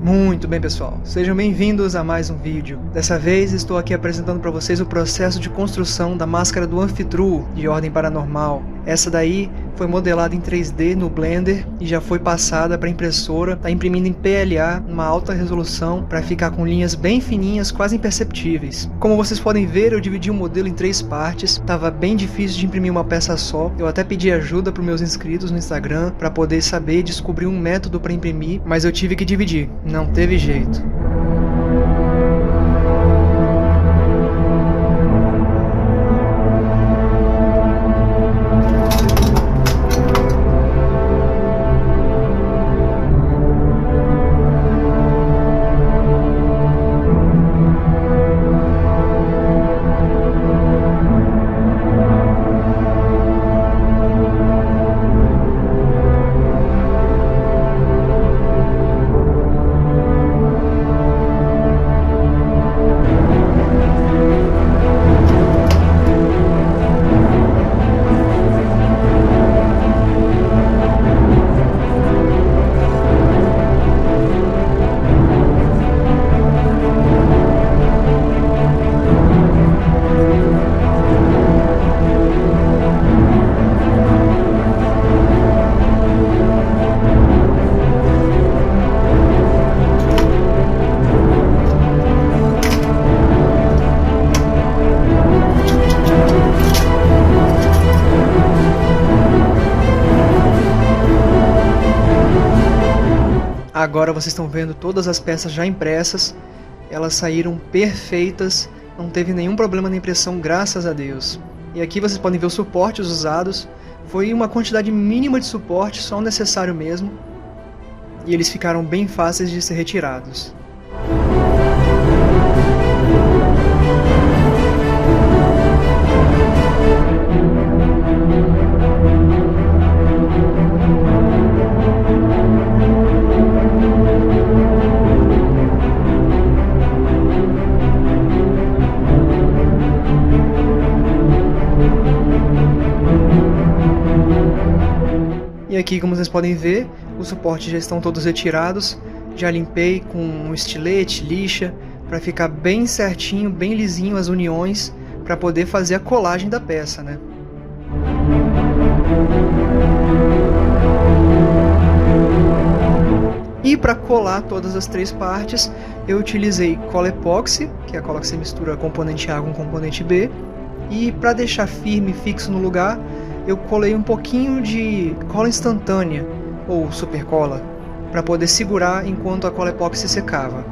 Muito bem, pessoal, sejam bem-vindos a mais um vídeo. Dessa vez estou aqui apresentando para vocês o processo de construção da máscara do Amphitrue de Ordem Paranormal. Essa daí foi modelada em 3D no Blender e já foi passada para a impressora, está imprimindo em PLA, uma alta resolução, para ficar com linhas bem fininhas, quase imperceptíveis. Como vocês podem ver, eu dividi o modelo em 3 partes, estava bem difícil de imprimir uma peça só. Eu até pedi ajuda para os meus inscritos no Instagram para poder saber e descobrir um método para imprimir, mas eu tive que dividir, não teve jeito. Agora vocês estão vendo todas as peças já impressas, elas saíram perfeitas, não teve nenhum problema na impressão, graças a Deus. E aqui vocês podem ver os suportes usados, foi uma quantidade mínima de suporte, só o necessário mesmo, e eles ficaram bem fáceis de ser retirados. E aqui, como vocês podem ver, os suportes já estão todos retirados, já limpei com um estilete, lixa, para ficar bem certinho, bem lisinho as uniões, para poder fazer a colagem da peça, né? E para colar todas as 3 partes, eu utilizei cola epóxi, que é a cola que você mistura componente A com componente B, e para deixar firme e fixo no lugar, eu colei um pouquinho de cola instantânea, ou super cola, para poder segurar enquanto a cola epóxi secava.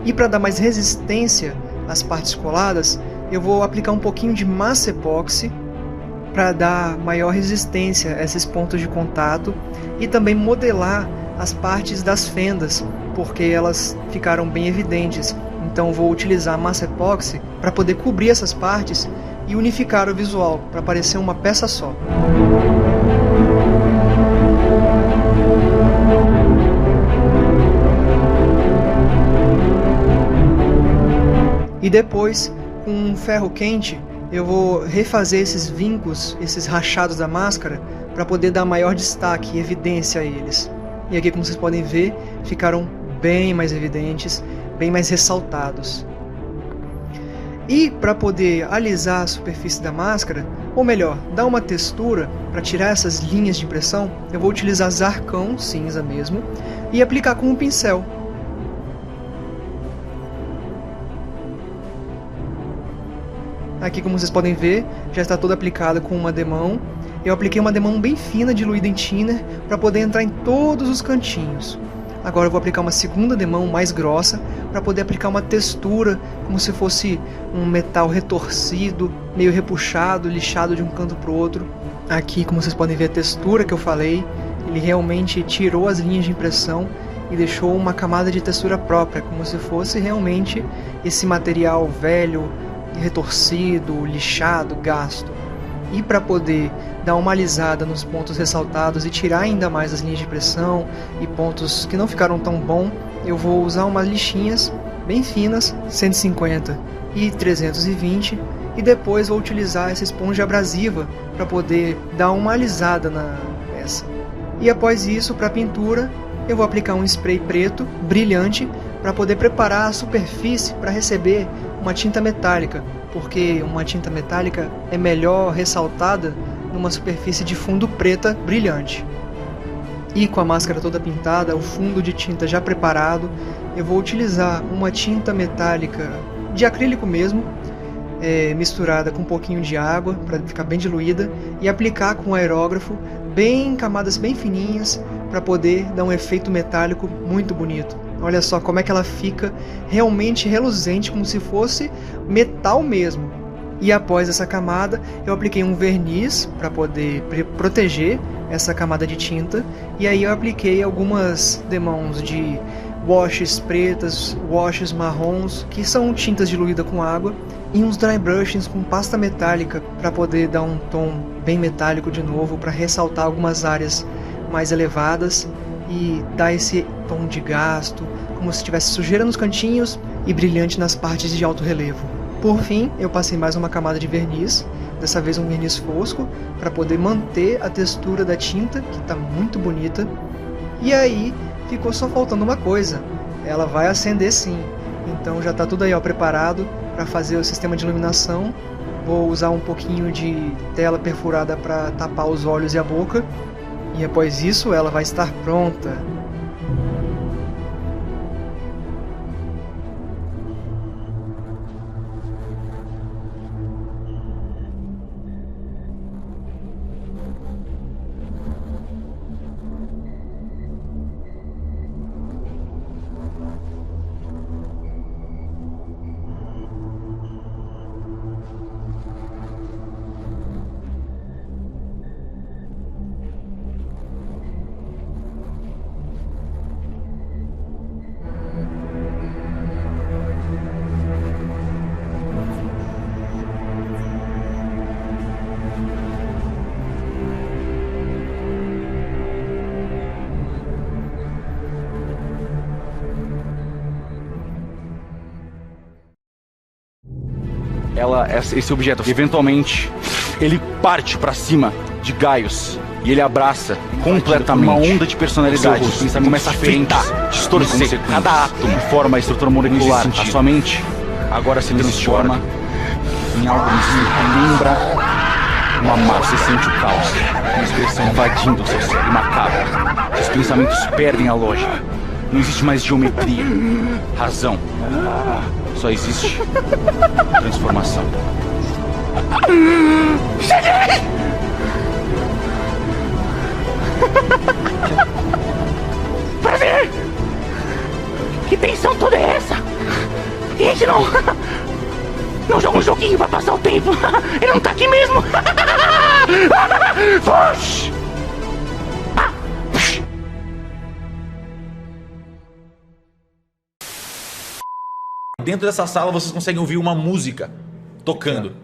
E para dar mais resistência às partes coladas, eu vou aplicar um pouquinho de massa epóxi, para dar maior resistência a esses pontos de contato, e também modelar as partes das fendas, porque elas ficaram bem evidentes. Então vou utilizar a massa epóxi para poder cobrir essas partes e unificar o visual, para parecer uma peça só. E depois, com um ferro quente, eu vou refazer esses vincos, esses rachados da máscara, para poder dar maior destaque e evidência a eles. E aqui, como vocês podem ver, ficaram bem mais evidentes, bem mais ressaltados. E para poder alisar a superfície da máscara, ou melhor, dar uma textura para tirar essas linhas de impressão, eu vou utilizar Zarcão cinza mesmo e aplicar com um pincel. Aqui, como vocês podem ver, já está toda aplicada com uma demão. Eu apliquei uma demão bem fina, diluída em thinner, para poder entrar em todos os cantinhos. Agora eu vou aplicar uma segunda demão mais grossa, para poder aplicar uma textura, como se fosse um metal retorcido, meio repuxado, lixado de um canto para o outro. Aqui, como vocês podem ver, a textura que eu falei, ele realmente tirou as linhas de impressão e deixou uma camada de textura própria, como se fosse realmente esse material velho, retorcido, lixado, gasto. E para poder dar uma alisada nos pontos ressaltados e tirar ainda mais as linhas de impressão e pontos que não ficaram tão bom, eu vou usar umas lixinhas bem finas, 150 e 320, e depois vou utilizar essa esponja abrasiva para poder dar uma alisada na peça. E após isso, para a pintura, eu vou aplicar um spray preto, brilhante, para poder preparar a superfície para receber uma tinta metálica, porque uma tinta metálica é melhor ressaltada numa superfície de fundo preta brilhante. E com a máscara toda pintada, o fundo de tinta já preparado, eu vou utilizar uma tinta metálica de acrílico mesmo, misturada com um pouquinho de água para ficar bem diluída, e aplicar com o aerógrafo bem camadas bem fininhas para poder dar um efeito metálico muito bonito. Olha só como é que ela fica realmente reluzente, como se fosse metal mesmo. E após essa camada, eu apliquei um verniz para poder proteger essa camada de tinta, e aí eu apliquei algumas demãos de washes pretas, washes marrons, que são tintas diluídas com água, e uns dry brushes com pasta metálica para poder dar um tom bem metálico de novo, para ressaltar algumas áreas mais elevadas e dar esse tom de gasto, como se tivesse sujeira nos cantinhos e brilhante nas partes de alto relevo. Por fim, eu passei mais uma camada de verniz, dessa vez um verniz fosco, para poder manter a textura da tinta, que está muito bonita. E aí, ficou só faltando uma coisa, ela vai acender sim. Então já está tudo aí preparado para fazer o sistema de iluminação. Vou usar um pouquinho de tela perfurada para tapar os olhos e a boca. E após isso, ela vai estar pronta. Esse objeto, eventualmente, ele parte pra cima de Gaius e ele abraça completamente uma onda de personalidade. Você começa a fritar, distorcer cada átomo, forma a estrutura molecular. A sua mente agora se transforma em algo que lembra uma massa. Você sente o caos, uma expressão invadindo o seu cérebro macabro. Os pensamentos perdem a lógica. Não existe mais geometria, razão. Só existe transformação. Cheguei! Para ver! Que tensão toda é essa? E a gente não joga um joguinho pra passar o tempo? Ele não tá aqui mesmo! Foge! Dentro dessa sala vocês conseguem ouvir uma música tocando.